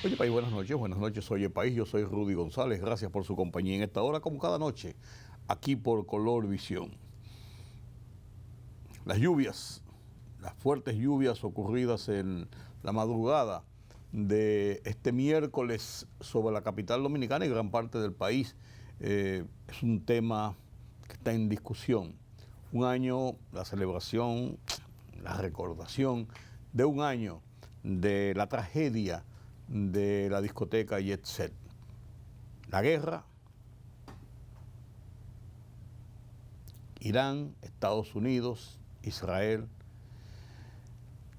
Oye País, buenas noches, Oye País, yo soy Rudy González, gracias por su compañía en esta hora, como cada noche, aquí por Color Visión. Las lluvias, las fuertes lluvias ocurridas en la madrugada de este miércoles sobre la capital dominicana y gran parte del país, es un tema que está en discusión. Un año, la celebración, la recordación de un año de la tragedia de la discoteca Jet Set. La guerra, Irán, Estados Unidos, Israel.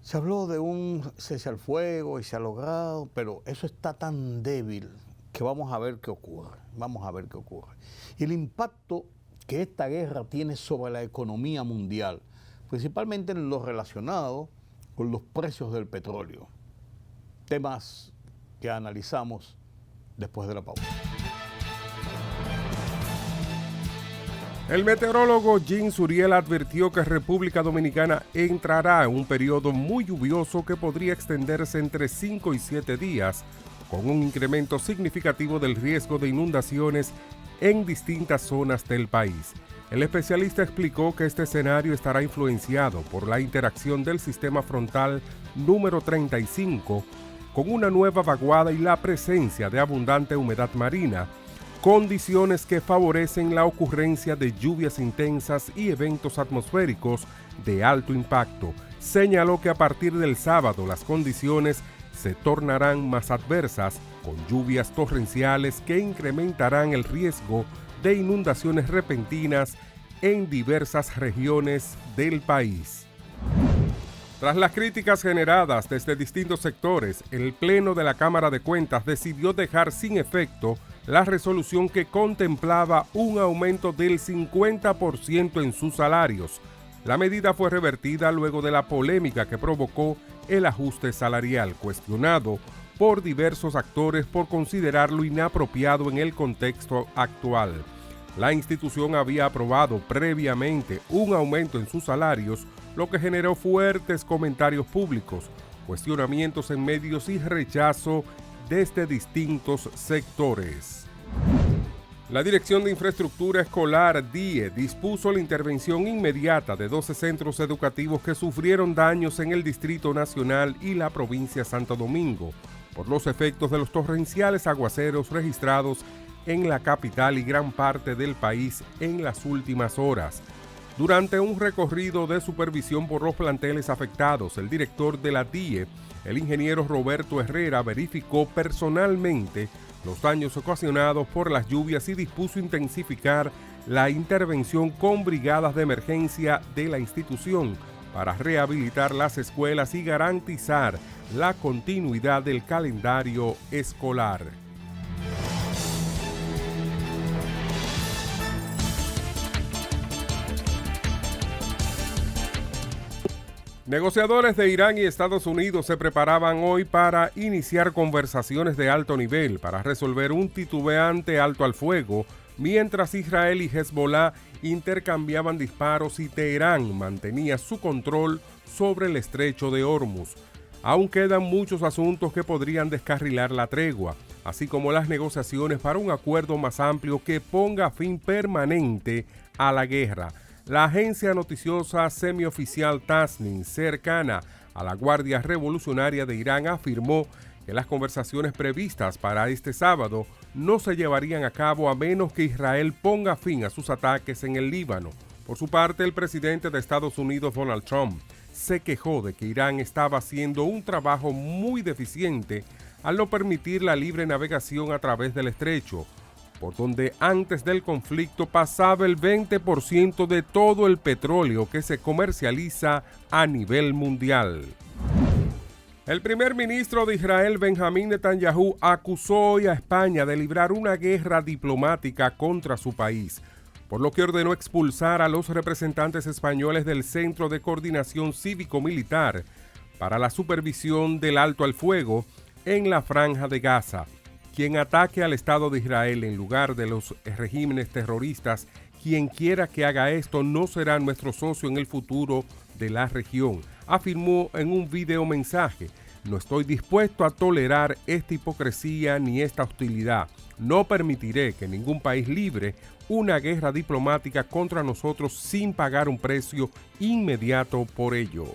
Se habló de un cese al fuego y se ha logrado, pero eso está tan débil que vamos a ver qué ocurre. Vamos a ver qué ocurre. Y el impacto que esta guerra tiene sobre la economía mundial, principalmente en lo relacionado con los precios del petróleo. Temas que analizamos después de la pausa. El meteorólogo Jean Suriel advirtió que República Dominicana entrará en un periodo muy lluvioso que podría extenderse entre 5 y 7 días, con un incremento significativo del riesgo de inundaciones en distintas zonas del país. El especialista explicó que este escenario estará influenciado por la interacción del sistema frontal número 35 con una nueva vaguada y la presencia de abundante humedad marina, condiciones que favorecen la ocurrencia de lluvias intensas y eventos atmosféricos de alto impacto. Señaló que a partir del sábado las condiciones se tornarán más adversas, con lluvias torrenciales que incrementarán el riesgo de inundaciones repentinas en diversas regiones del país. Tras las críticas generadas desde distintos sectores, el Pleno de la Cámara de Cuentas decidió dejar sin efecto la resolución que contemplaba un aumento del 50% en sus salarios. La medida fue revertida luego de la polémica que provocó el ajuste salarial, cuestionado por diversos actores por considerarlo inapropiado en el contexto actual. La institución había aprobado previamente un aumento en sus salarios, lo que generó fuertes comentarios públicos, cuestionamientos en medios y rechazo desde distintos sectores. La Dirección de Infraestructura Escolar, DIE, dispuso la intervención inmediata de 12 centros educativos que sufrieron daños en el Distrito Nacional y la provincia de Santo Domingo por los efectos de los torrenciales aguaceros registrados en la capital y gran parte del país en las últimas horas. Durante un recorrido de supervisión por los planteles afectados, el director de la DIE, el ingeniero Roberto Herrera, verificó personalmente los daños ocasionados por las lluvias y dispuso intensificar la intervención con brigadas de emergencia de la institución para rehabilitar las escuelas y garantizar la continuidad del calendario escolar. Negociadores de Irán y Estados Unidos se preparaban hoy para iniciar conversaciones de alto nivel para resolver un titubeante alto al fuego, mientras Israel y Hezbollah intercambiaban disparos y Teherán mantenía su control sobre el estrecho de Hormuz. Aún quedan muchos asuntos que podrían descarrilar la tregua, así como las negociaciones para un acuerdo más amplio que ponga fin permanente a la guerra. La agencia noticiosa semioficial Tasnim, cercana a la Guardia Revolucionaria de Irán, afirmó que las conversaciones previstas para este sábado no se llevarían a cabo a menos que Israel ponga fin a sus ataques en el Líbano. Por su parte, el presidente de Estados Unidos, Donald Trump, se quejó de que Irán estaba haciendo un trabajo muy deficiente al no permitir la libre navegación a través del estrecho, por donde antes del conflicto pasaba el 20% de todo el petróleo que se comercializa a nivel mundial. El primer ministro de Israel, Benjamín Netanyahu, acusó hoy a España de librar una guerra diplomática contra su país, por lo que ordenó expulsar a los representantes españoles del Centro de Coordinación Cívico-Militar para la supervisión del alto al fuego en la Franja de Gaza. Quien ataque al Estado de Israel en lugar de los regímenes terroristas, quien quiera que haga esto no será nuestro socio en el futuro de la región, afirmó en un video mensaje. No estoy dispuesto a tolerar esta hipocresía ni esta hostilidad. No permitiré que ningún país libre una guerra diplomática contra nosotros sin pagar un precio inmediato por ello.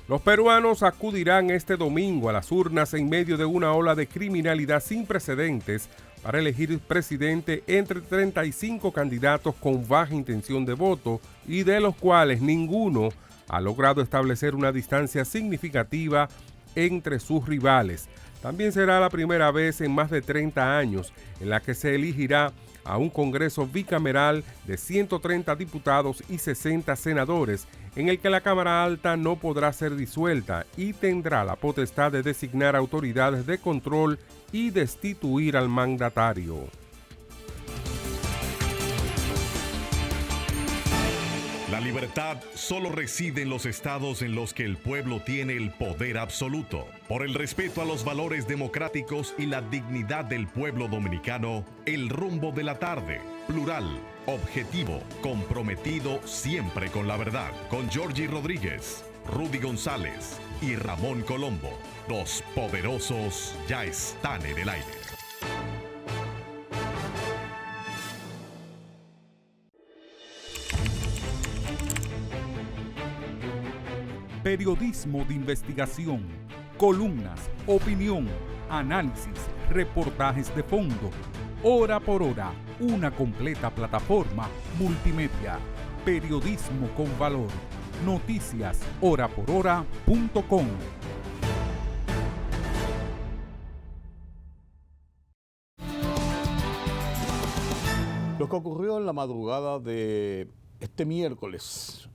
Los peruanos acudirán este domingo a las urnas en medio de una ola de criminalidad sin precedentes para elegir presidente entre 35 candidatos con baja intención de voto y de los cuales ninguno ha logrado establecer una distancia significativa entre sus rivales. También será la primera vez en más de 30 años en la que se elegirá a un Congreso bicameral de 130 diputados y 60 senadores, en el que la Cámara Alta no podrá ser disuelta y tendrá la potestad de designar autoridades de control y destituir al mandatario. La libertad solo reside en los estados en los que el pueblo tiene el poder absoluto. Por el respeto a los valores democráticos y la dignidad del pueblo dominicano, el rumbo de la tarde, plural, objetivo, comprometido siempre con la verdad. Con Georgie Rodríguez, Rudy González y Ramón Colombo. Los poderosos ya están en el aire. Periodismo de investigación, columnas, opinión, análisis, reportajes de fondo. Hora por hora, una completa plataforma multimedia. Periodismo con valor. Noticias horaporhora.com. Lo que ocurrió en la madrugada de este miércoles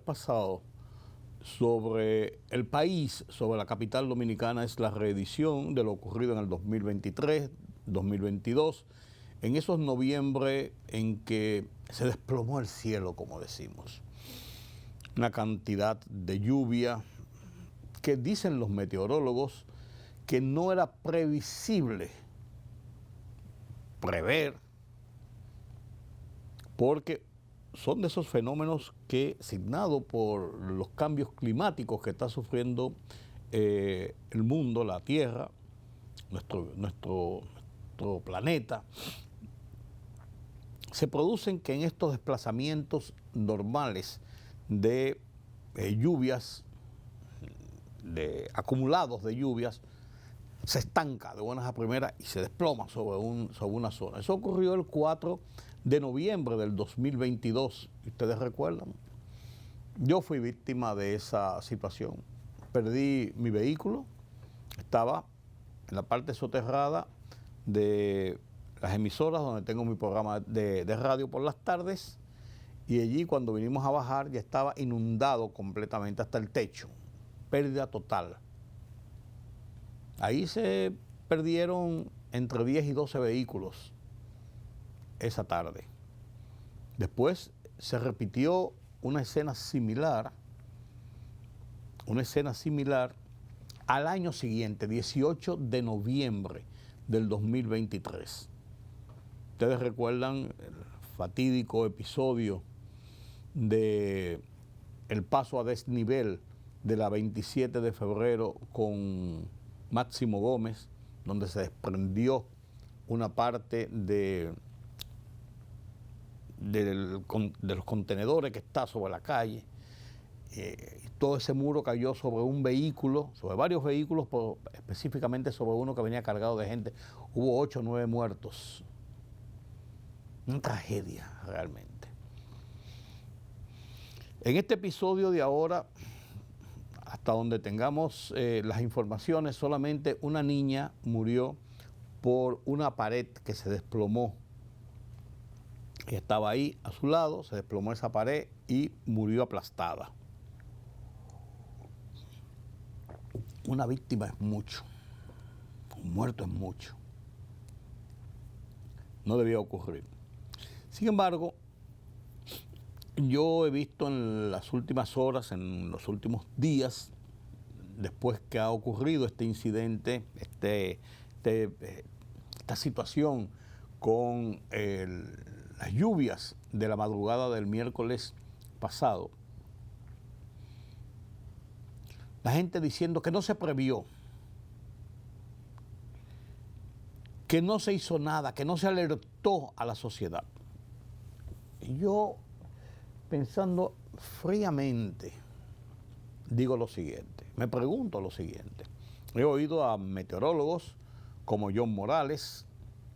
pasado, sobre el país, sobre la capital dominicana, es la reedición de lo ocurrido en el 2023, 2022, en esos noviembre en que se desplomó el cielo, como decimos. Una cantidad de lluvia que dicen los meteorólogos que no era previsible prever, porque son de esos fenómenos que, signados por los cambios climáticos que está sufriendo el mundo, la Tierra, nuestro planeta, se producen que en estos desplazamientos normales de lluvias, de acumulados de lluvias, se estanca de buenas a primeras y se desploma sobre una zona. Eso ocurrió el 4 de noviembre del 2022, ustedes recuerdan. Yo fui víctima de esa situación. Perdí mi vehículo, estaba en la parte soterrada de las emisoras donde tengo mi programa de radio por las tardes, y allí cuando vinimos a bajar ya estaba inundado completamente hasta el techo, pérdida total. Ahí se perdieron entre 10 y 12 vehículos esa tarde. Después se repitió una escena similar al año siguiente, 18 de noviembre del 2023. Ustedes recuerdan el fatídico episodio de el paso a desnivel de la 27 de febrero con Máximo Gómez, donde se desprendió una parte de los contenedores que está sobre la calle. Todo ese muro cayó sobre un vehículo, sobre varios vehículos, pero específicamente sobre uno que venía cargado de gente. Hubo 8 o 9 muertos. Una tragedia, realmente. En este episodio de ahora, hasta donde tengamos las informaciones, solamente una niña murió por una pared que se desplomó. Estaba ahí a su lado, se desplomó esa pared y murió aplastada. Una víctima es mucho, un muerto es mucho. No debía ocurrir. Sin embargo, yo he visto en las últimas horas, en los últimos días, después que ha ocurrido este incidente, esta situación con las lluvias de la madrugada del miércoles pasado, La gente diciendo que no se previó, que no se hizo nada, que no se alertó a la sociedad. Y yo, pensando fríamente, digo lo siguiente, me pregunto lo siguiente. He oído a meteorólogos como John Morales,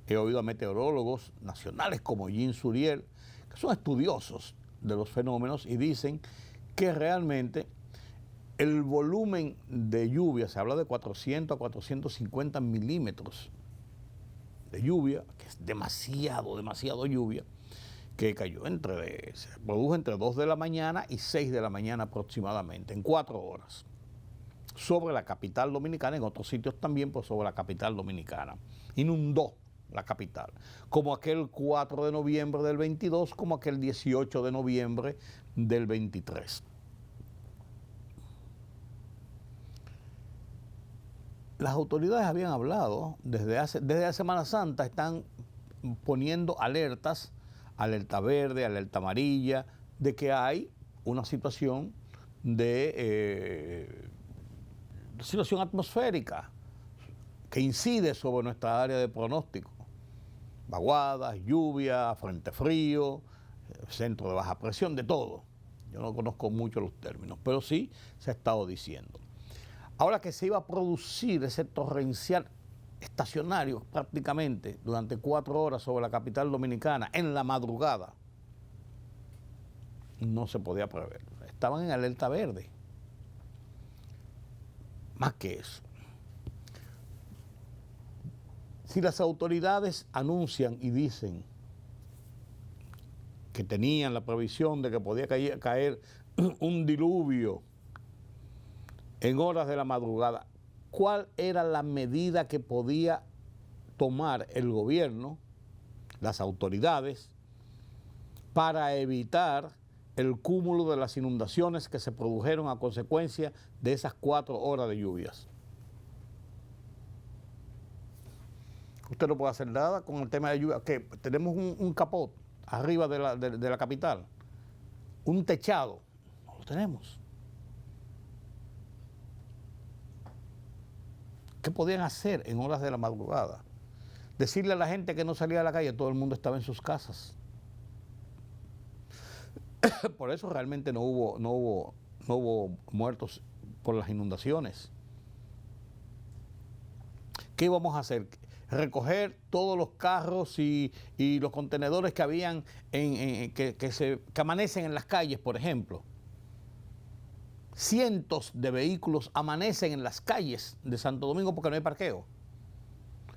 he oído a meteorólogos nacionales como Jean Suriel, que son estudiosos de los fenómenos y dicen que realmente el volumen de lluvia, se habla de 400 a 450 milímetros de lluvia, que es demasiado lluvia, que cayó se produjo entre 2 de la mañana y 6 de la mañana aproximadamente, en 4 horas, sobre la capital dominicana, en otros sitios también, pues sobre la capital dominicana. Inundó la capital, como aquel 4 de noviembre del 22, como aquel 18 de noviembre del 23. Las autoridades habían hablado, desde la Semana Santa están poniendo alertas, alerta verde, alerta amarilla, de que hay una situación de situación atmosférica que incide sobre nuestra área de pronóstico. Vaguadas, lluvia, frente frío, centro de baja presión, de todo. Yo no conozco mucho los términos, pero sí se ha estado diciendo. Ahora que se iba a producir ese torrencial estacionario prácticamente durante 4 horas sobre la capital dominicana en la madrugada, no se podía prever. Estaban en alerta verde. Más que eso. Si las autoridades anuncian y dicen que tenían la previsión de que podía caer un diluvio en horas de la madrugada, ¿cuál era la medida que podía tomar el gobierno, las autoridades, para evitar el cúmulo de las inundaciones que se produjeron a consecuencia de esas 4 horas de lluvias? Usted no puede hacer nada con el tema de lluvia. ¿Qué? Tenemos un capot arriba de la capital, un techado, no lo tenemos. ¿Qué podían hacer en horas de la madrugada? Decirle a la gente que no salía a la calle, todo el mundo estaba en sus casas. Por eso realmente no hubo muertos por las inundaciones. ¿Qué íbamos a hacer? Recoger todos los carros y los contenedores que habían que amanecen en las calles, por ejemplo. Cientos de vehículos amanecen en las calles de Santo Domingo porque no hay parqueo.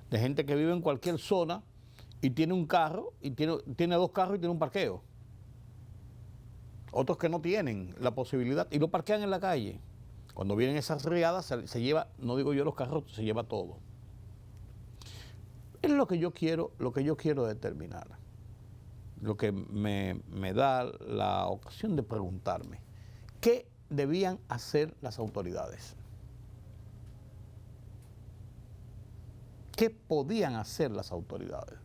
De gente que vive en cualquier zona y tiene un carro, y tiene 2 carros y tiene un parqueo. Otros que no tienen la posibilidad y lo parquean en la calle. Cuando vienen esas riadas se lleva, no digo yo los carros, se lleva todo. Es lo que yo quiero determinar. Lo que me da la ocasión de preguntarme, ¿qué debían hacer las autoridades? ¿Qué podían hacer las autoridades?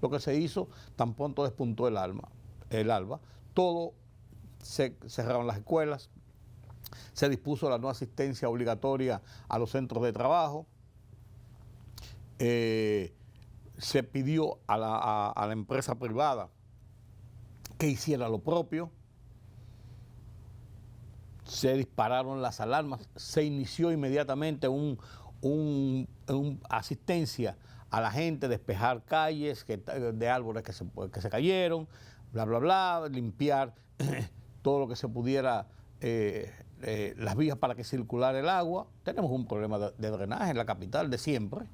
Lo que se hizo, tan pronto despuntó el alba, todo se cerraron las escuelas, se dispuso la no asistencia obligatoria a los centros de trabajo, se pidió a la empresa privada que hiciera lo propio, se dispararon las alarmas, se inició inmediatamente una asistencia a la gente, despejar calles de árboles que se cayeron, bla, bla, bla, limpiar todo lo que se pudiera, las vías para que circulara el agua. Tenemos un problema de drenaje en la capital de siempre.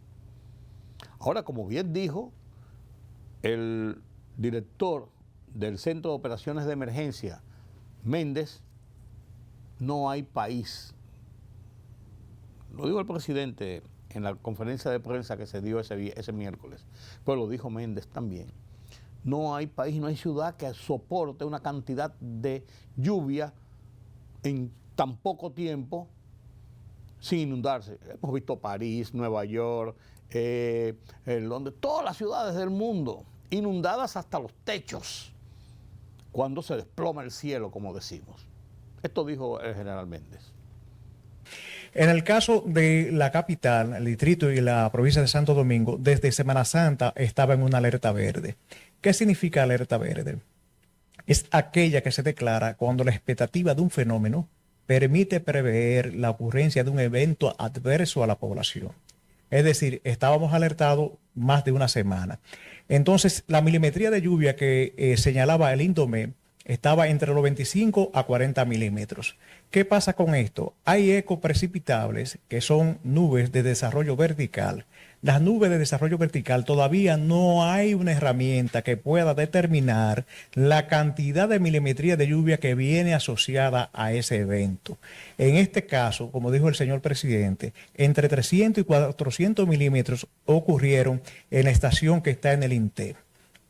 Ahora, como bien dijo el director del Centro de Operaciones de Emergencia, Méndez, no hay país. Lo dijo el presidente en la conferencia de prensa que se dio ese miércoles, pero lo dijo Méndez también. No hay país, no hay ciudad que soporte una cantidad de lluvia en tan poco tiempo sin inundarse. Hemos visto París, Nueva York, Londres, todas las ciudades del mundo inundadas hasta los techos cuando se desploma el cielo, como decimos. Esto dijo el general Méndez. En el caso de la capital, el distrito y la provincia de Santo Domingo, desde Semana Santa estaba en una alerta verde. ¿Qué significa alerta verde? Es aquella que se declara cuando la expectativa de un fenómeno permite prever la ocurrencia de un evento adverso a la población. Es decir, estábamos alertados más de una semana. Entonces, la milimetría de lluvia que señalaba el INDOMED estaba entre los 25 a 40 milímetros. ¿Qué pasa con esto? Hay ecoprecipitables, que son nubes de desarrollo vertical. Las nubes de desarrollo vertical todavía no hay una herramienta que pueda determinar la cantidad de milimetría de lluvia que viene asociada a ese evento. En este caso, como dijo el señor presidente, entre 300 y 400 milímetros ocurrieron en la estación que está en el INTEP.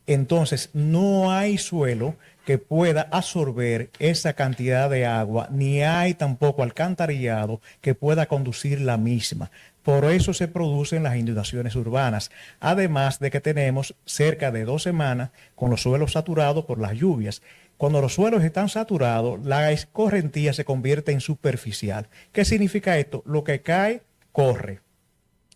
Entonces, no hay suelo que pueda absorber esa cantidad de agua, ni hay tampoco alcantarillado que pueda conducir la misma. Por eso se producen las inundaciones urbanas, además de que tenemos cerca de 2 semanas con los suelos saturados por las lluvias. Cuando los suelos están saturados, la escorrentía se convierte en superficial. ¿Qué significa esto? Lo que cae, corre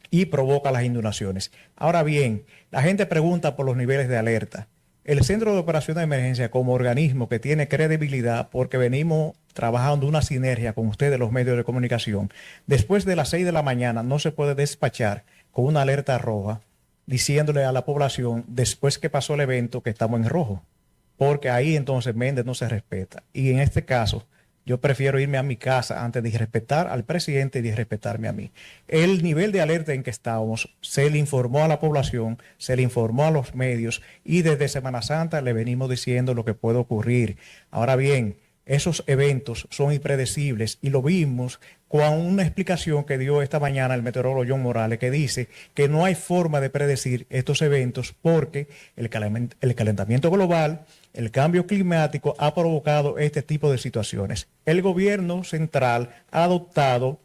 y provoca las inundaciones. Ahora bien, la gente pregunta por los niveles de alerta. El Centro de Operación de Emergencia, como organismo que tiene credibilidad, porque venimos trabajando una sinergia con ustedes, los medios de comunicación, después de las 6 de la mañana no se puede despachar con una alerta roja diciéndole a la población después que pasó el evento que estamos en rojo, porque ahí entonces Méndez no se respeta. Y en este caso, yo prefiero irme a mi casa antes de respetar al presidente y de respetarme a mí. El nivel de alerta en que estábamos se le informó a la población, se le informó a los medios y desde Semana Santa le venimos diciendo lo que puede ocurrir. Ahora bien, esos eventos son impredecibles y lo vimos con una explicación que dio esta mañana el meteorólogo John Morales, que dice que no hay forma de predecir estos eventos porque el calentamiento global, el cambio climático ha provocado este tipo de situaciones. El gobierno central ha adoptado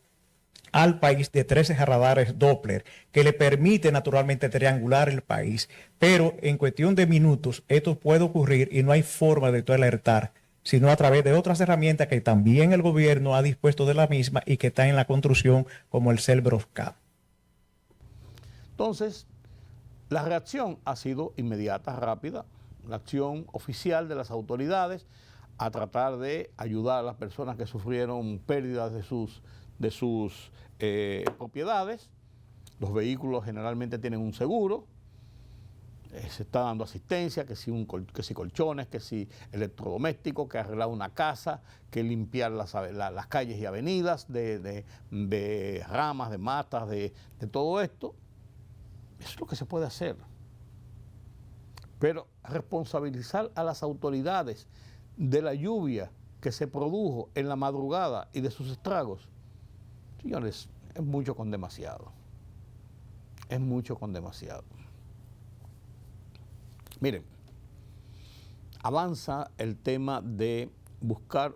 al país de 13 radares Doppler que le permite naturalmente triangular el país, pero en cuestión de minutos esto puede ocurrir y no hay forma de alertar, sino a través de otras herramientas que también el gobierno ha dispuesto de la misma y que están en la construcción, como el Celbroscap. Entonces, la reacción ha sido inmediata, rápida. La acción oficial de las autoridades a tratar de ayudar a las personas que sufrieron pérdidas de sus propiedades. Los vehículos generalmente tienen un seguro. Se está dando asistencia, que si colchones, que si electrodomésticos, que arreglar una casa, que limpiar las calles y avenidas de ramas, de matas, de todo esto. Eso es lo que se puede hacer. Pero responsabilizar a las autoridades de la lluvia que se produjo en la madrugada y de sus estragos, señores, es mucho con demasiado. Es mucho con demasiado. Miren, avanza el tema de buscar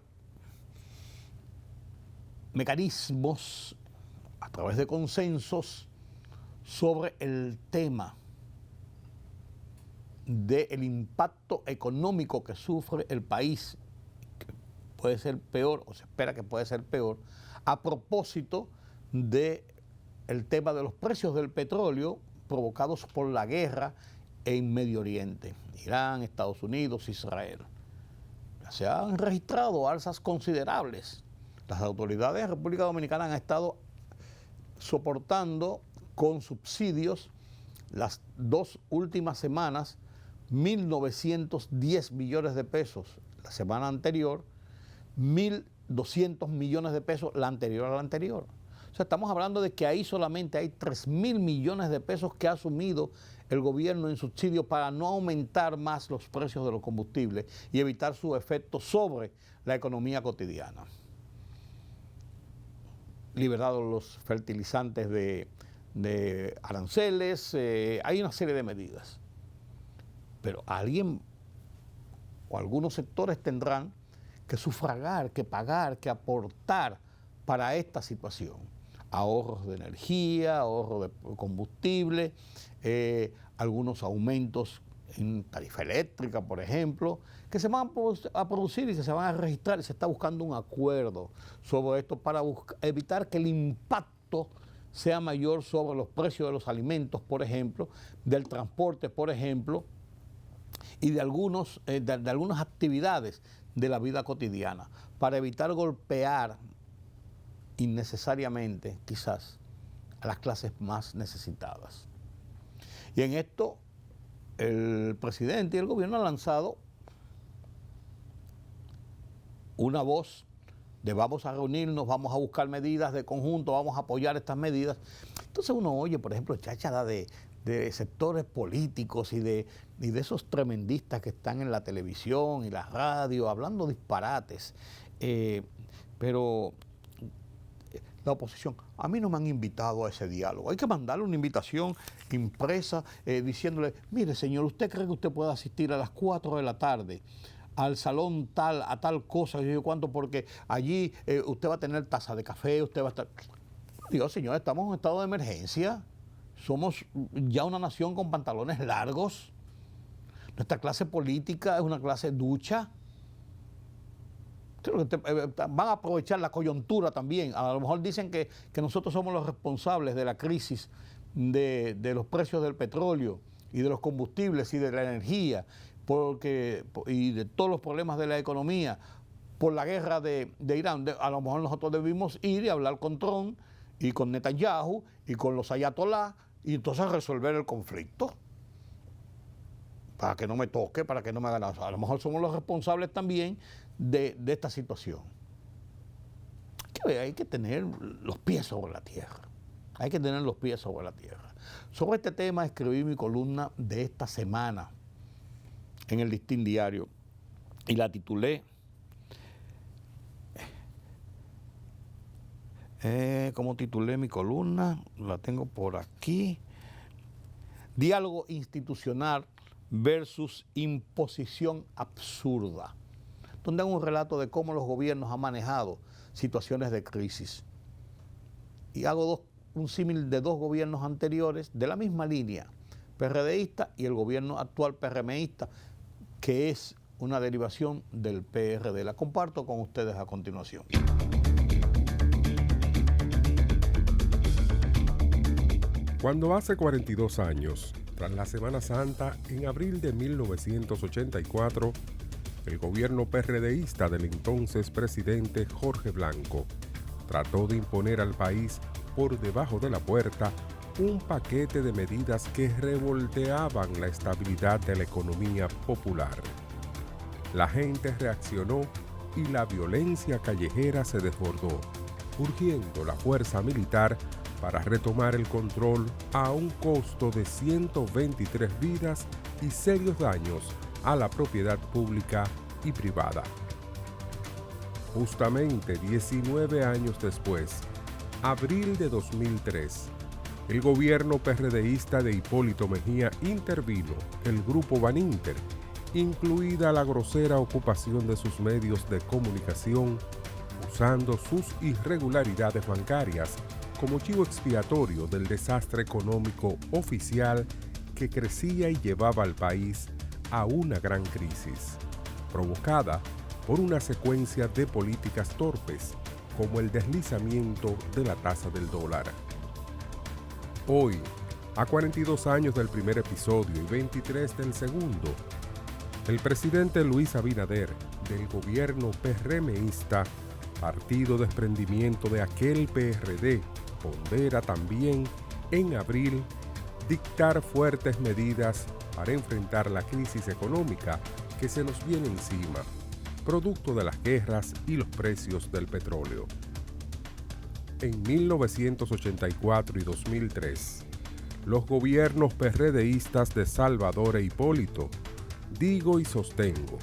mecanismos a través de consensos sobre el tema del impacto económico que sufre el país, que puede ser peor, o se espera que puede ser peor, a propósito del tema de los precios del petróleo provocados por la guerra en Medio Oriente, Irán, Estados Unidos, Israel. Se han registrado alzas considerables. Las autoridades de la República Dominicana han estado soportando con subsidios las 2 últimas semanas 1.910 millones de pesos. La semana anterior, 1.200 millones de pesos la anterior a la anterior. O sea, estamos hablando de que ahí solamente hay 3.000 millones de pesos que ha asumido el gobierno en subsidio para no aumentar más los precios de los combustibles y evitar su efecto sobre la economía cotidiana. Liberado los fertilizantes de aranceles, hay una serie de medidas. Pero alguien o algunos sectores tendrán que sufragar, que pagar, que aportar para esta situación. Ahorros de energía, ahorro de combustible, algunos aumentos en tarifa eléctrica, por ejemplo, que se van a producir y que se van a registrar, y se está buscando un acuerdo sobre esto para evitar que el impacto sea mayor sobre los precios de los alimentos, por ejemplo, del transporte, por ejemplo, y de algunas actividades de la vida cotidiana, para evitar golpear innecesariamente, quizás, a las clases más necesitadas. Y en esto, el presidente y el gobierno han lanzado una voz de vamos a reunirnos, vamos a buscar medidas de conjunto, vamos a apoyar estas medidas. Entonces uno oye, por ejemplo, cháchara de sectores políticos y de esos tremendistas que están en la televisión y la radio hablando disparates. Pero la oposición, a mí no me han invitado a ese diálogo. Hay que mandarle una invitación impresa diciéndole, mire señor, ¿usted cree que usted puede asistir a las 4 de la tarde al salón tal, a tal cosa, yo cuánto, porque allí usted va a tener taza de café, usted va a estar... Dios, señor, estamos en un estado de emergencia, somos ya una nación con pantalones largos, nuestra clase política es una clase ducha. Van a aprovechar la coyuntura también. A lo mejor dicen que nosotros somos los responsables de la crisis de los precios del petróleo y de los combustibles y de la energía y de todos los problemas de la economía por la guerra de Irán. A lo mejor nosotros debimos ir y hablar con Trump y con Netanyahu y con los ayatolás y entonces resolver el conflicto. Para que no me toque, para que no me hagan nada. A lo mejor somos los responsables también de esta situación. Hay que tener los pies sobre la tierra. Hay que tener los pies sobre la tierra. Sobre este tema escribí mi columna de esta semana en el Listín Diario y la titulé ¿cómo titulé mi columna? La tengo por aquí. Diálogo institucional versus imposición absurda, donde hago un relato de cómo los gobiernos han manejado situaciones de crisis. Y hago un símil de dos gobiernos anteriores de la misma línea, PRDista y el gobierno actual PRMista, que es una derivación del PRD. La comparto con ustedes a continuación. Cuando hace 42 años, tras la Semana Santa, en abril de 1984, el gobierno PRDista del entonces presidente Jorge Blanco trató de imponer al país por debajo de la puerta un paquete de medidas que revolteaban la estabilidad de la economía popular. La gente reaccionó y la violencia callejera se desbordó, urgiendo la fuerza militar para retomar el control a un costo de 123 vidas y serios daños a la propiedad pública y privada. Justamente 19 años después, abril de 2003, el gobierno PRDista de Hipólito Mejía intervino el grupo Baninter, incluida la grosera ocupación de sus medios de comunicación, usando sus irregularidades bancarias como chivo expiatorio del desastre económico oficial que crecía y llevaba al país a una gran crisis, provocada por una secuencia de políticas torpes, como el deslizamiento de la tasa del dólar. Hoy, a 42 años del primer episodio y 23 del segundo, el presidente Luis Abinader, del gobierno PRMista, partido desprendimiento de aquel PRD, pondera también, en abril, dictar fuertes medidas para enfrentar la crisis económica que se nos viene encima, producto de las guerras y los precios del petróleo. En 1984 y 2003, los gobiernos PRDistas de Salvador e Hipólito, digo y sostengo,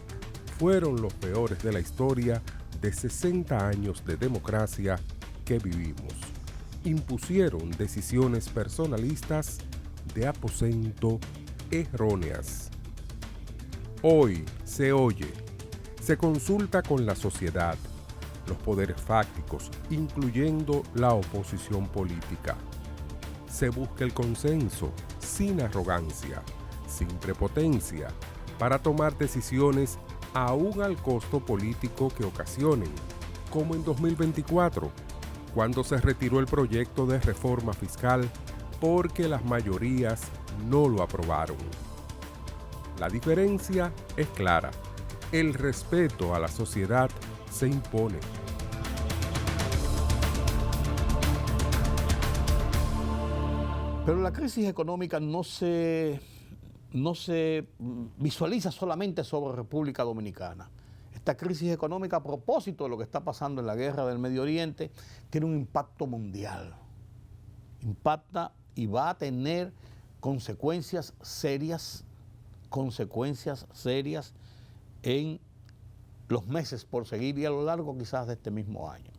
fueron los peores de la historia de 60 años de democracia que vivimos. Impusieron decisiones personalistas de aposento erróneas. Hoy se oye, se consulta con la sociedad, los poderes fácticos, incluyendo la oposición política. Se busca el consenso sin arrogancia, sin prepotencia, para tomar decisiones aún al costo político que ocasionen, como en 2024, cuando se retiró el proyecto de reforma fiscal porque las mayorías no lo aprobaron. La diferencia es clara. El respeto a la sociedad se impone. Pero la crisis económica no se visualiza solamente sobre República Dominicana. Esta crisis económica, a propósito de lo que está pasando en la guerra del Medio Oriente, tiene un impacto mundial. Impacta y va a tener consecuencias serias en los meses por seguir y a lo largo quizás de este mismo año,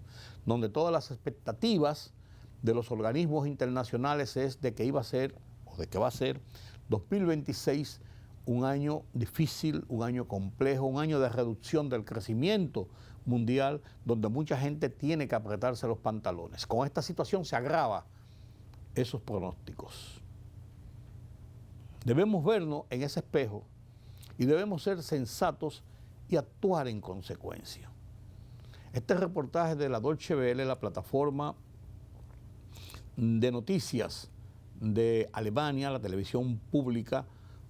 donde todas las expectativas de los organismos internacionales es de que iba a ser, o de que va a ser, 2026 un año difícil, un año complejo, un año de reducción del crecimiento mundial, donde mucha gente tiene que apretarse los pantalones. Con esta situación se agrava esos pronósticos. Debemos vernos en ese espejo y debemos ser sensatos y actuar en consecuencia. Este reportaje de la Deutsche Welle, la plataforma de noticias de Alemania, la televisión pública,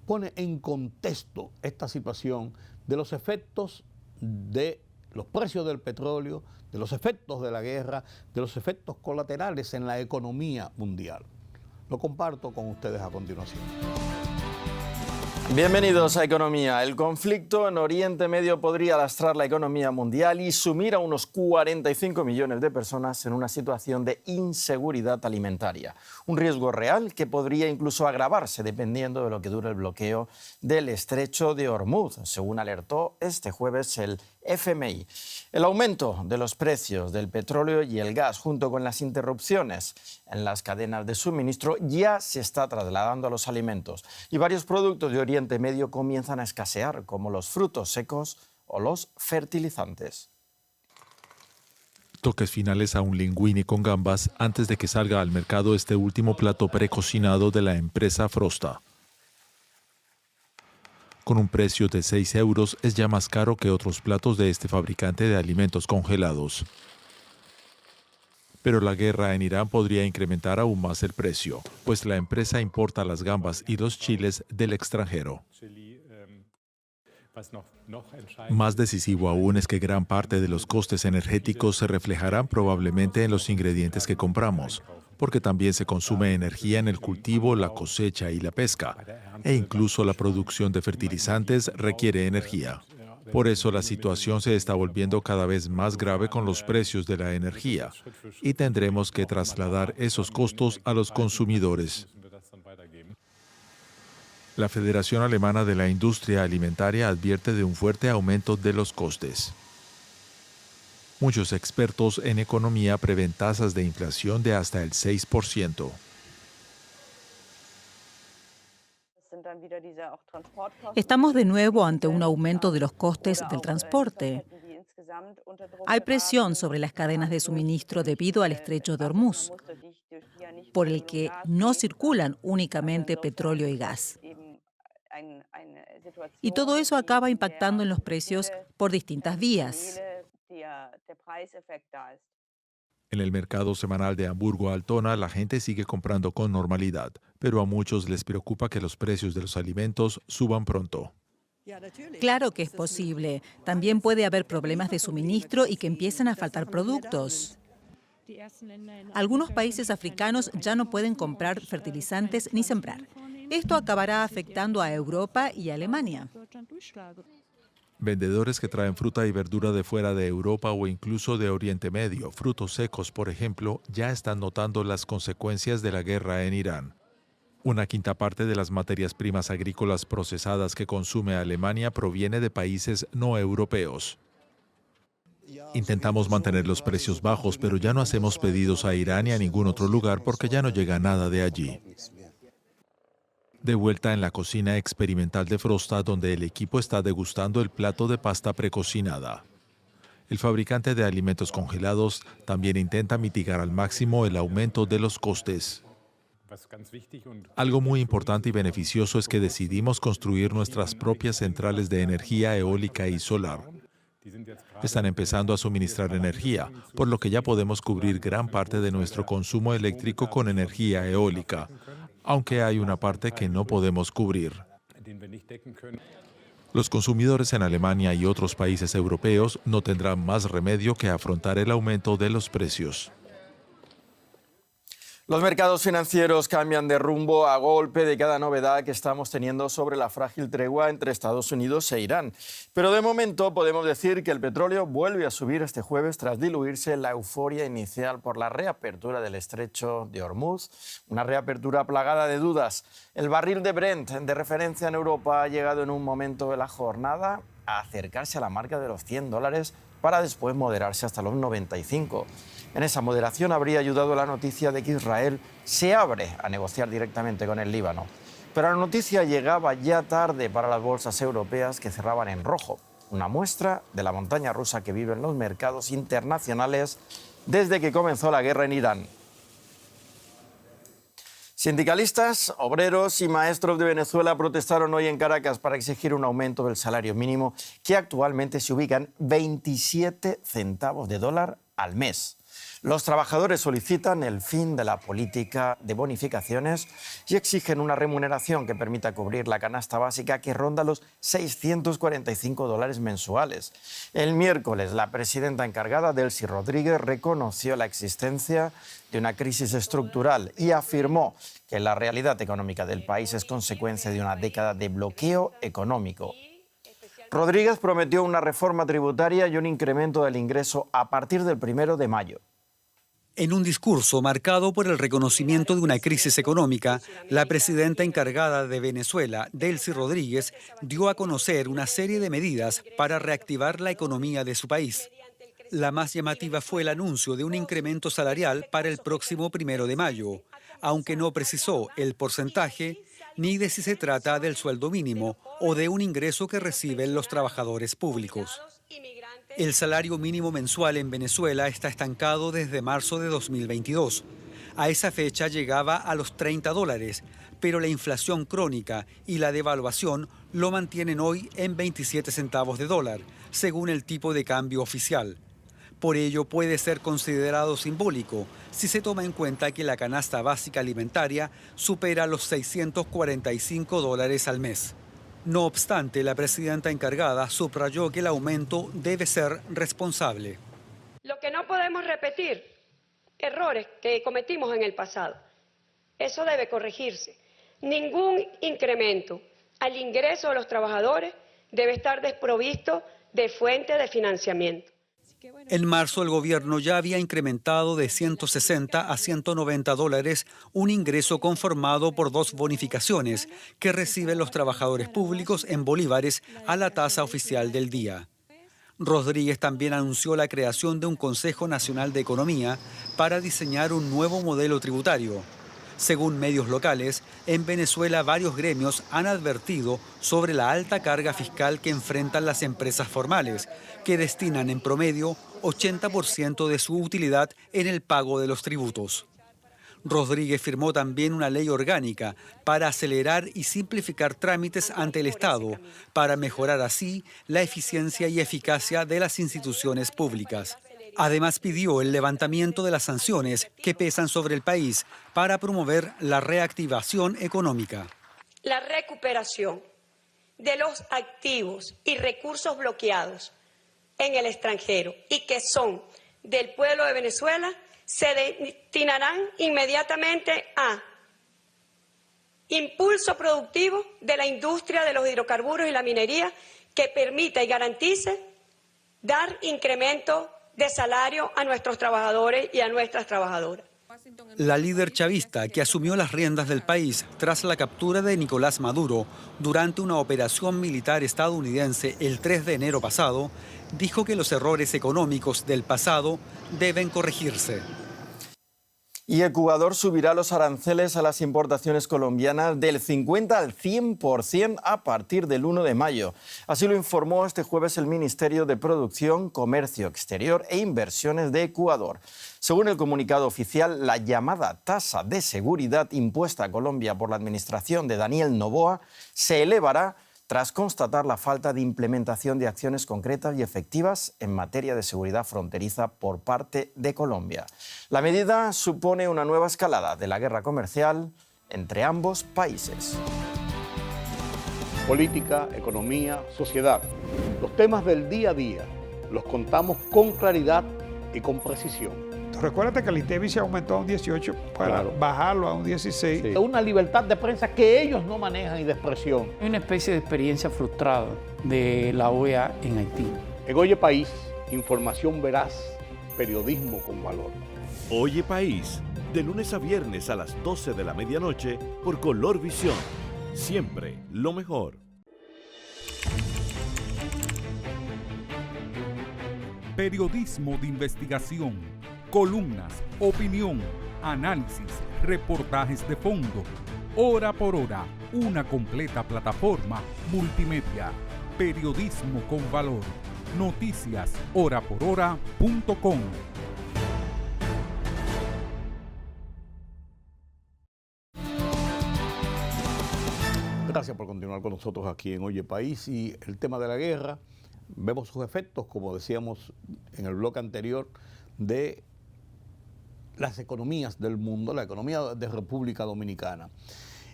pone en contexto esta situación de los efectos de los precios del petróleo, de los efectos de la guerra, de los efectos colaterales en la economía mundial. Lo comparto con ustedes a continuación. Bienvenidos a Economía. El conflicto en Oriente Medio podría lastrar la economía mundial y sumir a unos 45 millones de personas en una situación de inseguridad alimentaria. Un riesgo real que podría incluso agravarse dependiendo de lo que dure el bloqueo del estrecho de Hormuz, según alertó este jueves el FMI. El aumento de los precios del petróleo y el gas, junto con las interrupciones en las cadenas de suministro, ya se está trasladando a los alimentos. Y varios productos de Oriente Medio comienzan a escasear, como los frutos secos o los fertilizantes. Toques finales a un linguine con gambas antes de que salga al mercado este último plato precocinado de la empresa Frosta. Con un precio de 6 euros, es ya más caro que otros platos de este fabricante de alimentos congelados. Pero la guerra en Irán podría incrementar aún más el precio, pues la empresa importa las gambas y los chiles del extranjero. Más decisivo aún es que gran parte de los costes energéticos se reflejarán probablemente en los ingredientes que compramos, porque también se consume energía en el cultivo, la cosecha y la pesca, e incluso la producción de fertilizantes requiere energía. Por eso la situación se está volviendo cada vez más grave con los precios de la energía, y tendremos que trasladar esos costos a los consumidores. La Federación Alemana de la Industria Alimentaria advierte de un fuerte aumento de los costes. Muchos expertos en economía prevén tasas de inflación de hasta el 6%. Estamos de nuevo ante un aumento de los costes del transporte. Hay presión sobre las cadenas de suministro debido al estrecho de Hormuz, por el que no circulan únicamente petróleo y gas. Y todo eso acaba impactando en los precios por distintas vías. En el mercado semanal de Hamburgo-Altona, la gente sigue comprando con normalidad, pero a muchos les preocupa que los precios de los alimentos suban pronto. Claro que es posible. También puede haber problemas de suministro y que empiecen a faltar productos. Algunos países africanos ya no pueden comprar fertilizantes ni sembrar. Esto acabará afectando a Europa y a Alemania. Vendedores que traen fruta y verdura de fuera de Europa o incluso de Oriente Medio, frutos secos, por ejemplo, ya están notando las consecuencias de la guerra en Irán. Una quinta parte de las materias primas agrícolas procesadas que consume Alemania proviene de países no europeos. Intentamos mantener los precios bajos, pero ya no hacemos pedidos a Irán ni a ningún otro lugar porque ya no llega nada de allí. De vuelta en la cocina experimental de Frosta, donde el equipo está degustando el plato de pasta precocinada. El fabricante de alimentos congelados también intenta mitigar al máximo el aumento de los costes. Algo muy importante y beneficioso es que decidimos construir nuestras propias centrales de energía eólica y solar. Están empezando a suministrar energía, por lo que ya podemos cubrir gran parte de nuestro consumo eléctrico con energía eólica, aunque hay una parte que no podemos cubrir. Los consumidores en Alemania y otros países europeos no tendrán más remedio que afrontar el aumento de los precios. Los mercados financieros cambian de rumbo a golpe de cada novedad que estamos teniendo sobre la frágil tregua entre Estados Unidos e Irán. Pero de momento podemos decir que el petróleo vuelve a subir este jueves tras diluirse la euforia inicial por la reapertura del estrecho de Hormuz, una reapertura plagada de dudas. El barril de Brent de referencia en Europa ha llegado en un momento de la jornada a acercarse a la marca de los $100 para después moderarse hasta los 95. En esa moderación habría ayudado la noticia de que Israel se abre a negociar directamente con el Líbano. Pero la noticia llegaba ya tarde para las bolsas europeas que cerraban en rojo, una muestra de la montaña rusa que viven los mercados internacionales desde que comenzó la guerra en Irán. Sindicalistas, obreros y maestros de Venezuela protestaron hoy en Caracas para exigir un aumento del salario mínimo que actualmente se ubica en 27 centavos de dólar al mes. Los trabajadores solicitan el fin de la política de bonificaciones y exigen una remuneración que permita cubrir la canasta básica que ronda los $645 mensuales. El miércoles, la presidenta encargada, Delcy Rodríguez, reconoció la existencia de una crisis estructural y afirmó que la realidad económica del país es consecuencia de una década de bloqueo económico. Rodríguez prometió una reforma tributaria y un incremento del ingreso a partir del 1 de mayo. En un discurso marcado por el reconocimiento de una crisis económica, la presidenta encargada de Venezuela, Delcy Rodríguez, dio a conocer una serie de medidas para reactivar la economía de su país. La más llamativa fue el anuncio de un incremento salarial para el próximo 1 de mayo, aunque no precisó el porcentaje ni de si se trata del sueldo mínimo o de un ingreso que reciben los trabajadores públicos. El salario mínimo mensual en Venezuela está estancado desde marzo de 2022. A esa fecha llegaba a los $30, pero la inflación crónica y la devaluación lo mantienen hoy en 27 centavos de dólar, según el tipo de cambio oficial. Por ello puede ser considerado simbólico si se toma en cuenta que la canasta básica alimentaria supera los $645 al mes. No obstante, la presidenta encargada subrayó que el aumento debe ser responsable. Lo que no podemos repetir, errores que cometimos en el pasado. Eso debe corregirse. Ningún incremento al ingreso de los trabajadores debe estar desprovisto de fuente de financiamiento. En marzo, el gobierno ya había incrementado de $160 a $190 un ingreso conformado por 2 bonificaciones que reciben los trabajadores públicos en bolívares a la tasa oficial del día. Rodríguez también anunció la creación de un Consejo Nacional de Economía para diseñar un nuevo modelo tributario. Según medios locales, en Venezuela varios gremios han advertido sobre la alta carga fiscal que enfrentan las empresas formales, que destinan en promedio 80% de su utilidad en el pago de los tributos. Rodríguez firmó también una ley orgánica para acelerar y simplificar trámites ante el Estado, para mejorar así la eficiencia y eficacia de las instituciones públicas. Además, pidió el levantamiento de las sanciones que pesan sobre el país para promover la reactivación económica. La recuperación de los activos y recursos bloqueados en el extranjero y que son del pueblo de Venezuela se destinarán inmediatamente a impulso productivo de la industria de los hidrocarburos y la minería que permita y garantice dar incremento de salario a nuestros trabajadores y a nuestras trabajadoras. La líder chavista, que asumió las riendas del país tras la captura de Nicolás Maduro durante una operación militar estadounidense el 3 de enero pasado, dijo que los errores económicos del pasado deben corregirse. Y Ecuador subirá los aranceles a las importaciones colombianas del 50 al 100% a partir del 1 de mayo. Así lo informó este jueves el Ministerio de Producción, Comercio Exterior e Inversiones de Ecuador. Según el comunicado oficial, la llamada tasa de seguridad impuesta a Colombia por la administración de Daniel Noboa se elevará tras constatar la falta de implementación de acciones concretas y efectivas en materia de seguridad fronteriza por parte de Colombia. La medida supone una nueva escalada de la guerra comercial entre ambos países. Política, economía, sociedad. Los temas del día a día los contamos con claridad y con precisión. Recuérdate que el INTEVI se aumentó a un 18 para bajarlo a un 16. Sí. Una libertad de prensa que ellos no manejan y de expresión. Hay una especie de experiencia frustrada de la OEA en Haití. En Oye País, información veraz, periodismo con valor. Oye País, de lunes a viernes a las 12 de la medianoche por Color Visión. Siempre lo mejor. Periodismo de investigación. Columnas, opinión, análisis, reportajes de fondo. Hora por hora, una completa plataforma multimedia. Periodismo con valor. Noticias horaporhora.com. Gracias por continuar con nosotros aquí en Oye País. Y el tema de la guerra, vemos sus efectos, como decíamos en el bloque anterior, de las economías del mundo, la economía de República Dominicana.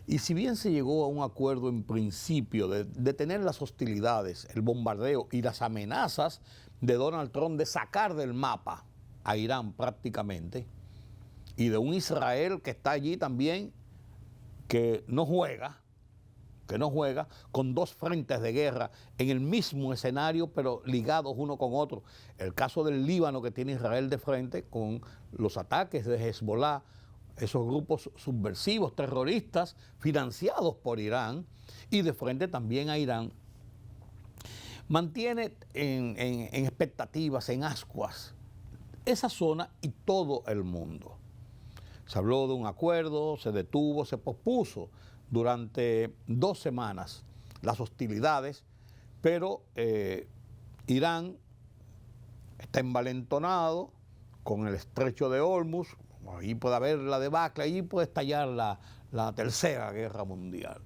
Y si bien se llegó a un acuerdo en principio de detener las hostilidades, el bombardeo y las amenazas de Donald Trump de sacar del mapa a Irán prácticamente, y de un Israel que está allí también, que no juega con dos frentes de guerra en el mismo escenario, pero ligados uno con otro. El caso del Líbano, que tiene Israel de frente con los ataques de Hezbollah, esos grupos subversivos, terroristas, financiados por Irán, y de frente también a Irán, mantiene en expectativas, en ascuas, esa zona y todo el mundo. Se habló de un acuerdo, se detuvo, se pospuso durante 2 semanas las hostilidades, pero Irán está envalentonado con el estrecho de Hormuz. Ahí puede haber la debacle, ahí puede estallar la tercera guerra mundial.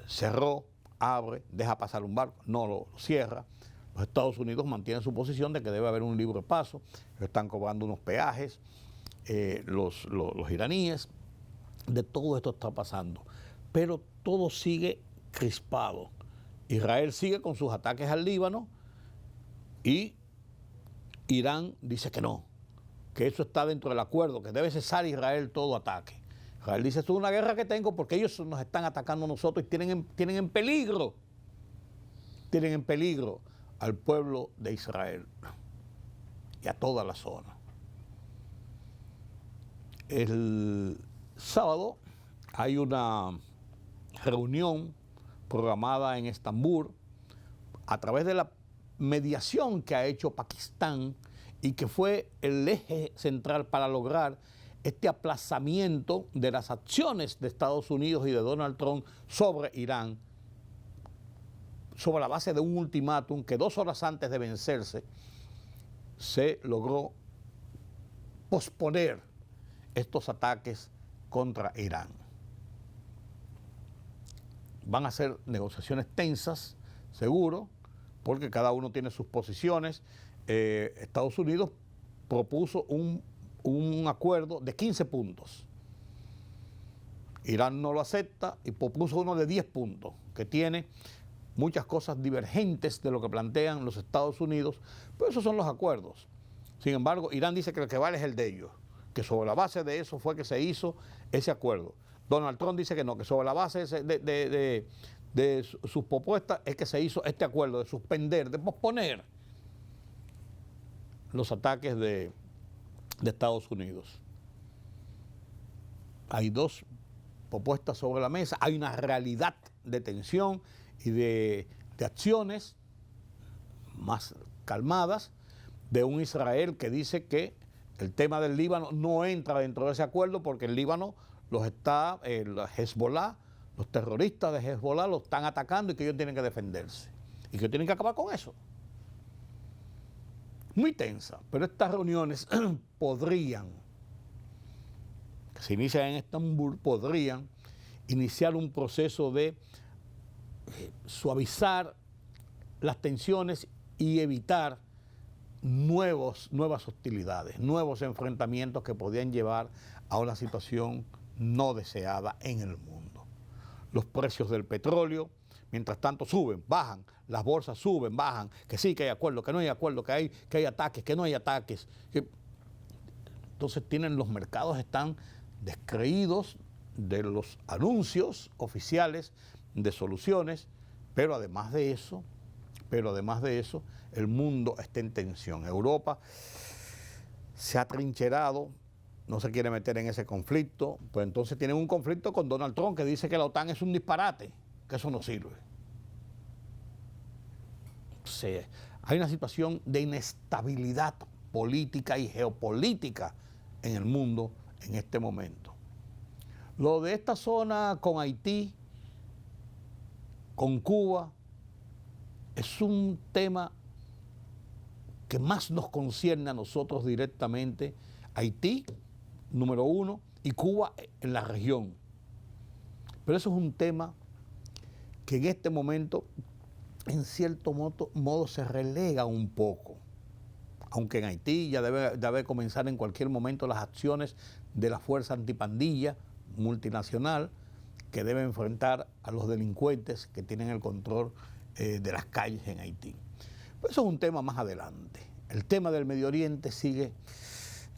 Cerró, abre, deja pasar un barco, no lo cierra. Los Estados Unidos mantienen su posición de que debe haber un libre paso. Están cobrando unos peajes, los iraníes. De todo esto está pasando, pero todo sigue crispado. Israel sigue con sus ataques al Líbano y Irán dice que no, que eso está dentro del acuerdo, que debe cesar Israel todo ataque. Israel dice, esto es una guerra que tengo porque ellos nos están atacando a nosotros y tienen en peligro al pueblo de Israel y a toda la zona. El sábado hay una reunión programada en Estambul a través de la mediación que ha hecho Pakistán y que fue el eje central para lograr este aplazamiento de las acciones de Estados Unidos y de Donald Trump sobre Irán, sobre la base de un ultimátum que 2 horas antes de vencerse se logró posponer estos ataques contra Irán. Van a ser negociaciones tensas, seguro, porque cada uno tiene sus posiciones. Estados Unidos propuso un acuerdo de 15 puntos. Irán no lo acepta y propuso uno de 10 puntos, que tiene muchas cosas divergentes de lo que plantean los Estados Unidos, pero esos son los acuerdos. Sin embargo, Irán dice que el que vale es el de ellos, que sobre la base de eso fue que se hizo ese acuerdo. Donald Trump dice que no, que sobre la base de sus propuestas es que se hizo este acuerdo de suspender, de posponer los ataques de Estados Unidos. Hay 2 propuestas sobre la mesa, hay una realidad de tensión y de acciones más calmadas de un Israel que dice que El tema del Líbano no entra dentro de ese acuerdo porque el Líbano los está, el Hezbollah, los terroristas de Hezbollah los están atacando y que ellos tienen que defenderse. Y que tienen que acabar con eso. Muy tensa, pero estas reuniones podrían, que se inician en Estambul, podrían iniciar un proceso de suavizar las tensiones y evitar nuevas hostilidades, nuevos enfrentamientos que podrían llevar a una situación no deseada en el mundo. Los precios del petróleo, mientras tanto, suben, bajan, las bolsas suben, bajan, que sí, que hay acuerdo, que no hay acuerdo, que hay ataques, que no hay ataques. Entonces los mercados están descreídos de los anuncios oficiales de soluciones, pero además de eso, el mundo está en tensión. Europa se ha trincherado, no se quiere meter en ese conflicto, pues entonces tienen un conflicto con Donald Trump que dice que la OTAN es un disparate, que eso no sirve. Hay una situación de inestabilidad política y geopolítica en el mundo en este momento. Lo de esta zona con Haití, con Cuba, es un tema que más nos concierne a nosotros directamente. Haití, número uno, y Cuba en la región. Pero eso es un tema que en este momento, en cierto modo, se relega un poco. Aunque en Haití ya debe comenzar en cualquier momento las acciones de la fuerza antipandilla multinacional que debe enfrentar a los delincuentes que tienen el control de las calles en Haití. Pero eso es un tema más adelante. El tema del Medio Oriente sigue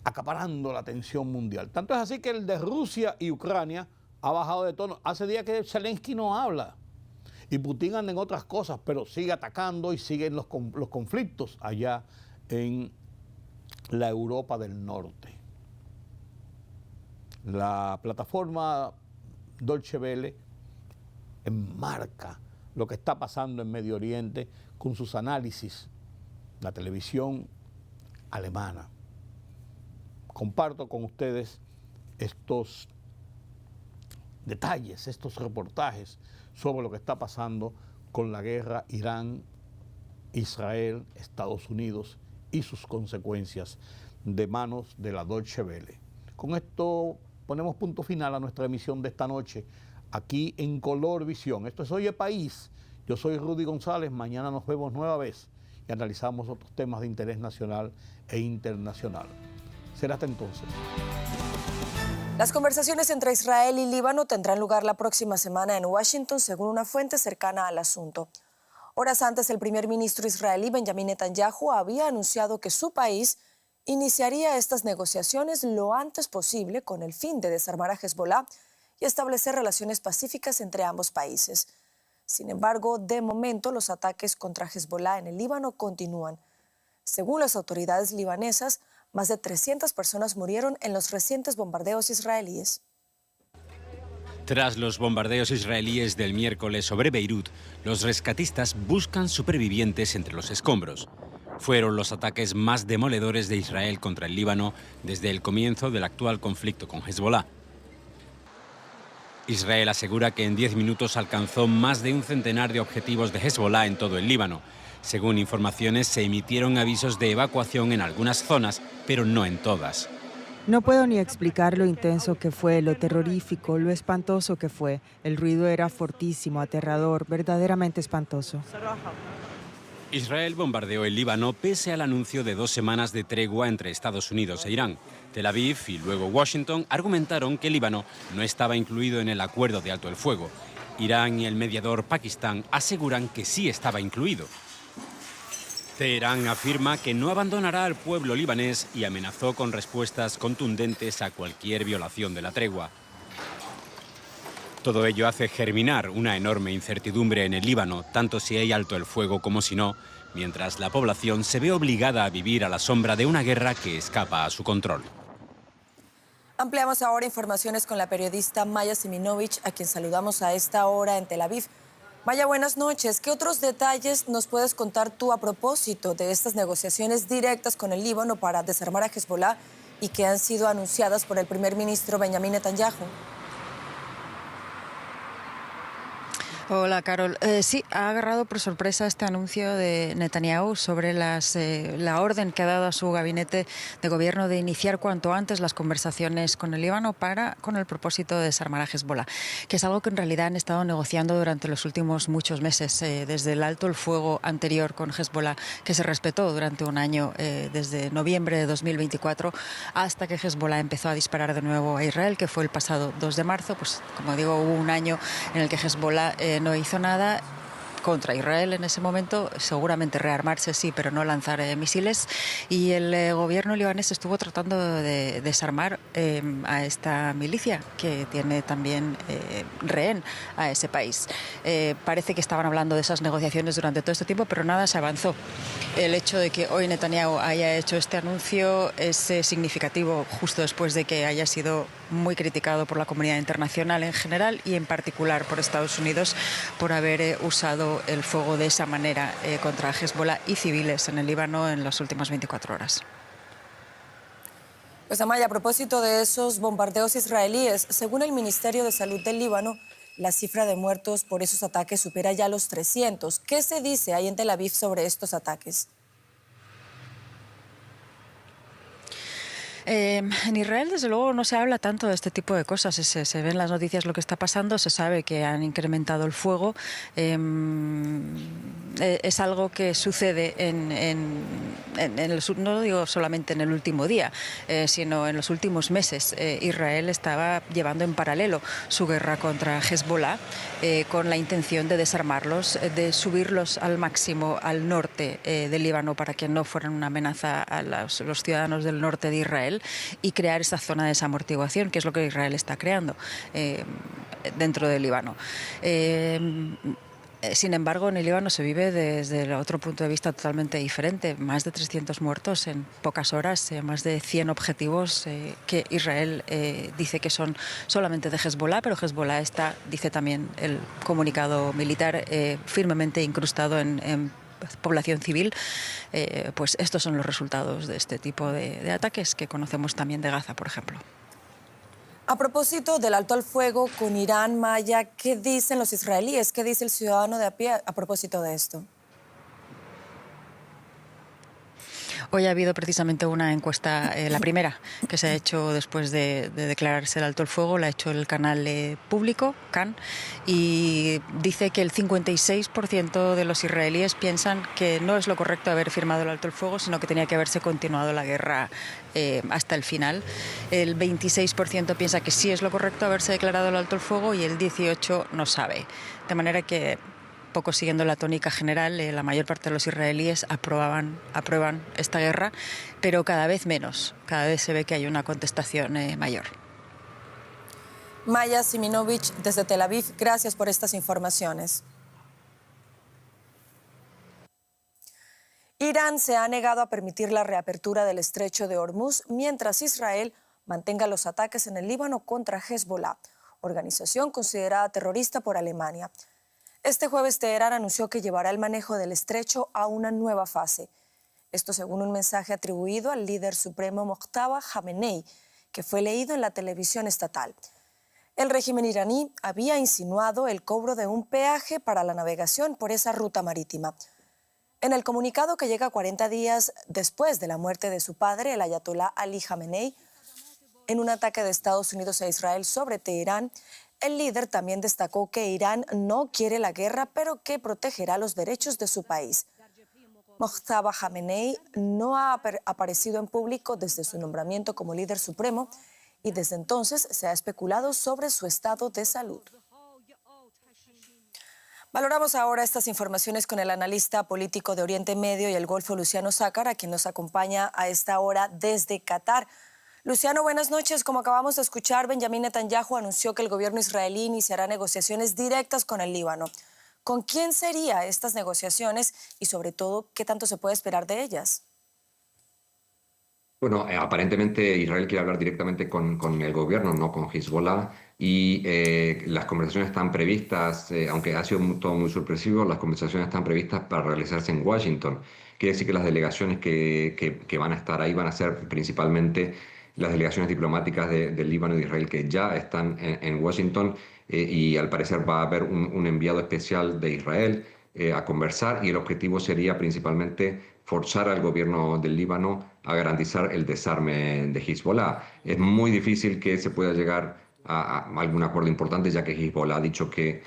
acaparando la atención mundial. Tanto es así que el de Rusia y Ucrania ha bajado de tono. Hace días que Zelensky no habla y Putin anda en otras cosas, pero sigue atacando y siguen los conflictos allá en la Europa del Norte. La plataforma Deutsche Welle enmarca lo que está pasando en Medio Oriente con sus análisis. La televisión alemana. Comparto con ustedes estos detalles, estos reportajes sobre lo que está pasando con la guerra Irán, Israel, Estados Unidos y sus consecuencias de manos de la Deutsche Welle. Con esto ponemos punto final a nuestra emisión de esta noche aquí en Color Visión. Esto es Oye País. Yo soy Rudy González. Mañana nos vemos nueva vez y analizamos otros temas de interés nacional e internacional. Será hasta entonces. Las conversaciones entre Israel y Líbano tendrán lugar la próxima semana en Washington, según una fuente cercana al asunto. Horas antes, el primer ministro israelí Benjamin Netanyahu había anunciado que su país iniciaría estas negociaciones lo antes posible con el fin de desarmar a Hezbollah y establecer relaciones pacíficas entre ambos países. Sin embargo, de momento, los ataques contra Hezbollah en el Líbano continúan. Según las autoridades libanesas, más de 300 personas murieron en los recientes bombardeos israelíes. Tras los bombardeos israelíes del miércoles sobre Beirut, los rescatistas buscan supervivientes entre los escombros. Fueron los ataques más demoledores de Israel contra el Líbano desde el comienzo del actual conflicto con Hezbollah. Israel asegura que en 10 minutos alcanzó más de un centenar de objetivos de Hezbollah en todo el Líbano. Según informaciones, se emitieron avisos de evacuación en algunas zonas, pero no en todas. No puedo ni explicar lo intenso que fue, lo terrorífico, lo espantoso que fue. El ruido era fortísimo, aterrador, verdaderamente espantoso. Israel bombardeó el Líbano pese al anuncio de 2 semanas de tregua entre Estados Unidos e Irán. Tel Aviv y luego Washington argumentaron que el Líbano no estaba incluido en el acuerdo de alto el fuego. Irán y el mediador Pakistán aseguran que sí estaba incluido. Teherán afirma que no abandonará al pueblo libanés y amenazó con respuestas contundentes a cualquier violación de la tregua. Todo ello hace germinar una enorme incertidumbre en el Líbano, tanto si hay alto el fuego como si no, mientras la población se ve obligada a vivir a la sombra de una guerra que escapa a su control. Ampliamos ahora informaciones con la periodista Maya Siminovich, a quien saludamos a esta hora en Tel Aviv. Maya, buenas noches. ¿Qué otros detalles nos puedes contar tú a propósito de estas negociaciones directas con el Líbano para desarmar a Hezbollah y que han sido anunciadas por el primer ministro Benjamín Netanyahu. Hola, Carol. Sí, ha agarrado por sorpresa este anuncio de Netanyahu sobre la orden que ha dado a su gabinete de gobierno de iniciar cuanto antes las conversaciones con el Líbano con el propósito de desarmar a Hezbollah, que es algo que en realidad han estado negociando durante los últimos muchos meses, desde el alto el fuego anterior con Hezbollah, que se respetó durante un año, desde noviembre de 2024, hasta que Hezbollah empezó a disparar de nuevo a Israel, que fue el pasado 2 de marzo. Pues, como digo, hubo un año en el que Hezbollah no hizo nada contra Israel en ese momento, seguramente rearmarse sí, pero no lanzar misiles, y el gobierno libanés estuvo tratando de desarmar a esta milicia que tiene también rehén a ese país. Parece que estaban hablando de esas negociaciones durante todo este tiempo, pero nada se avanzó. El hecho de que hoy Netanyahu haya hecho este anuncio es significativo justo después de que haya sido muy criticado por la comunidad internacional en general y en particular por Estados Unidos por haber usado el fuego de esa manera contra Hezbollah y civiles en el Líbano en las últimas 24 horas. Pues Amaya, a propósito de esos bombardeos israelíes, según el Ministerio de Salud del Líbano, la cifra de muertos por esos ataques supera ya los 300. ¿Qué se dice ahí en Tel Aviv sobre estos ataques? En Israel, desde luego, no se habla tanto de este tipo de cosas. Se ve en las noticias lo que está pasando, se sabe que han incrementado el fuego. Es algo que sucede no lo digo solamente en el último día, sino en los últimos meses. Israel estaba llevando en paralelo su guerra contra Hezbollah con la intención de desarmarlos, de subirlos al máximo al norte del Líbano para que no fueran una amenaza a los ciudadanos del norte de Israel, y crear esa zona de desamortiguación, que es lo que Israel está creando dentro del Líbano. Sin embargo, en el Líbano se vive desde el otro punto de vista totalmente diferente. Más de 300 muertos en pocas horas, más de 100 objetivos que Israel dice que son solamente de Hezbollah, pero Hezbollah está, dice también el comunicado militar, firmemente incrustado en población civil. Pues estos son los resultados de este tipo de ataques que conocemos también de Gaza, por ejemplo. A propósito del alto al fuego con Irán, Maya, ¿qué dicen los israelíes? ¿Qué dice el ciudadano de a pie a propósito de esto? Hoy ha habido precisamente una encuesta, la primera, que se ha hecho después de declararse el alto el fuego, la ha hecho el canal público, CAN, y dice que el 56% de los israelíes piensan que no es lo correcto haber firmado el alto el fuego, sino que tenía que haberse continuado la guerra hasta el final. El 26% piensa que sí es lo correcto haberse declarado el alto el fuego y el 18% no sabe. De manera que, poco siguiendo la tónica general, la mayor parte de los israelíes aprueban esta guerra, pero cada vez menos, cada vez se ve que hay una contestación mayor. Maya Siminovich, desde Tel Aviv, gracias por estas informaciones. Irán se ha negado a permitir la reapertura del estrecho de Hormuz mientras Israel mantenga los ataques en el Líbano contra Hezbollah, organización considerada terrorista por Alemania. Este jueves Teherán anunció que llevará el manejo del estrecho a una nueva fase. Esto según un mensaje atribuido al líder supremo Mojtaba Khamenei, que fue leído en la televisión estatal. El régimen iraní había insinuado el cobro de un peaje para la navegación por esa ruta marítima. En el comunicado que llega 40 días después de la muerte de su padre, el ayatolá Ali Khamenei, en un ataque de Estados Unidos a Israel sobre Teherán, el líder también destacó que Irán no quiere la guerra, pero que protegerá los derechos de su país. Mojtaba Khamenei no ha aparecido en público desde su nombramiento como líder supremo y desde entonces se ha especulado sobre su estado de salud. Valoramos ahora estas informaciones con el analista político de Oriente Medio y el Golfo, Luciano Sácar, quien nos acompaña a esta hora desde Qatar. Luciano, buenas noches. Como acabamos de escuchar, Benjamín Netanyahu anunció que el gobierno israelí iniciará negociaciones directas con el Líbano. ¿Con quién serían estas negociaciones y, sobre todo, qué tanto se puede esperar de ellas? Bueno, aparentemente Israel quiere hablar directamente con el gobierno, no con Hezbollah, y las conversaciones están previstas, aunque ha sido todo muy sorpresivo, las conversaciones están previstas para realizarse en Washington. Quiere decir que las delegaciones que van a estar ahí van a ser principalmente las delegaciones diplomáticas del Líbano y de Israel que ya están en Washington, y al parecer va a haber un enviado especial de Israel a conversar, y el objetivo sería principalmente forzar al gobierno del Líbano a garantizar el desarme de Hezbollah. Es muy difícil que se pueda llegar a algún acuerdo importante, ya que Hezbollah ha dicho que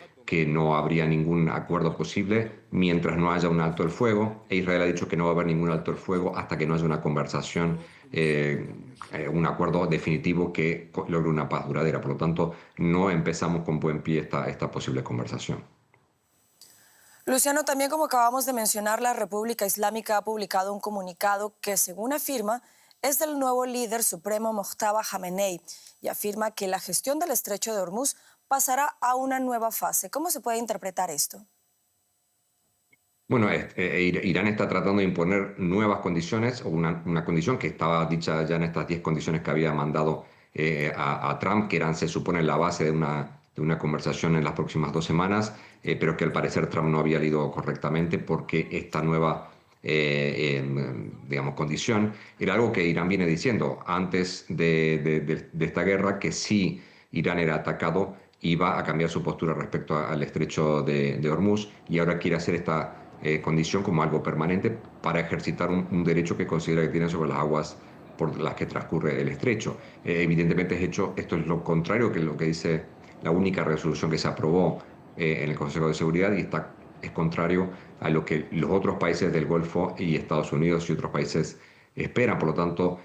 no habría ningún acuerdo posible mientras no haya un alto el fuego, e Israel ha dicho que no va a haber ningún alto el fuego hasta que no haya una conversación, un acuerdo definitivo que logre una paz duradera. Por lo tanto, no empezamos con buen pie esta posible conversación. Luciano, también como acabamos de mencionar, la República Islámica ha publicado un comunicado que, según afirma, es del nuevo líder supremo Mojtaba Khamenei y afirma que la gestión del estrecho de Hormuz pasará a una nueva fase. ¿Cómo se puede interpretar esto? Bueno, Irán está tratando de imponer nuevas condiciones, o una condición que estaba dicha ya en estas 10 condiciones que había mandado a Trump, que eran, se supone, la base de una conversación en las próximas 2 semanas, pero que al parecer Trump no había leído correctamente, porque esta nueva condición era algo que Irán viene diciendo antes de esta guerra, que si Irán era atacado iba a cambiar su postura respecto al estrecho de Hormuz, y ahora quiere hacer esta condición como algo permanente para ejercitar un derecho que considera que tiene sobre las aguas por las que transcurre el estrecho. Evidentemente esto es lo contrario que lo que dice la única resolución que se aprobó en el Consejo de Seguridad, y es contrario a lo que los otros países del Golfo y Estados Unidos y otros países esperan. Por lo tanto,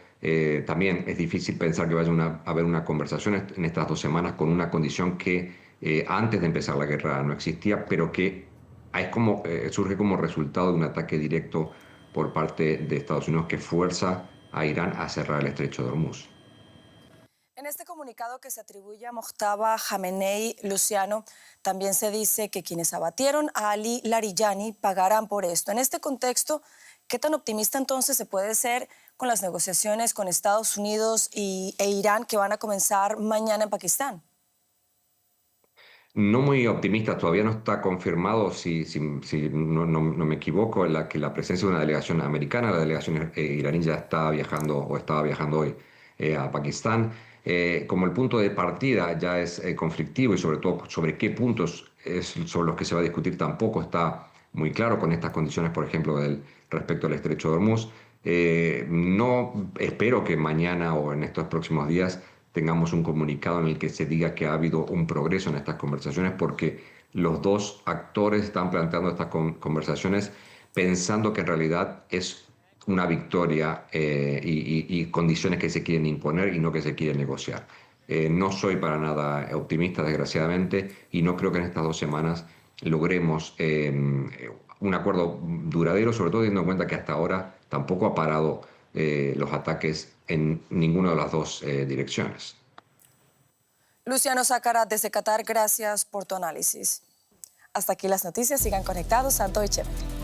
también es difícil pensar que vaya a haber una conversación en estas 2 semanas con una condición que antes de empezar la guerra no existía, pero que surge como resultado de un ataque directo por parte de Estados Unidos que fuerza a Irán a cerrar el estrecho de Hormuz. En este comunicado que se atribuye a Mojtaba Khamenei, Luciano, también se dice que quienes abatieron a Ali Larijani pagarán por esto. En este contexto, ¿qué tan optimista entonces se puede ser con las negociaciones con Estados Unidos e Irán que van a comenzar mañana en Pakistán? No muy optimista, todavía no está confirmado, si no me equivoco, que la presencia de una delegación americana. La delegación iraní ya está viajando, o estaba viajando hoy, a Pakistán. Como el punto de partida ya es conflictivo, y sobre todo sobre qué puntos son los que se va a discutir tampoco está muy claro con estas condiciones, por ejemplo, respecto al estrecho de Hormuz. No espero que mañana o en estos próximos días tengamos un comunicado en el que se diga que ha habido un progreso en estas conversaciones, porque los dos actores están planteando estas conversaciones pensando que en realidad es una victoria y condiciones que se quieren imponer y no que se quieren negociar. No soy para nada optimista, desgraciadamente, y no creo que en estas 2 semanas logremos un acuerdo duradero, sobre todo teniendo en cuenta que hasta ahora tampoco ha parado los ataques en ninguna de las 2 direcciones. Luciano Zácara, desde Qatar, gracias por tu análisis. Hasta aquí las noticias. Sigan conectados a Deutsche Welle.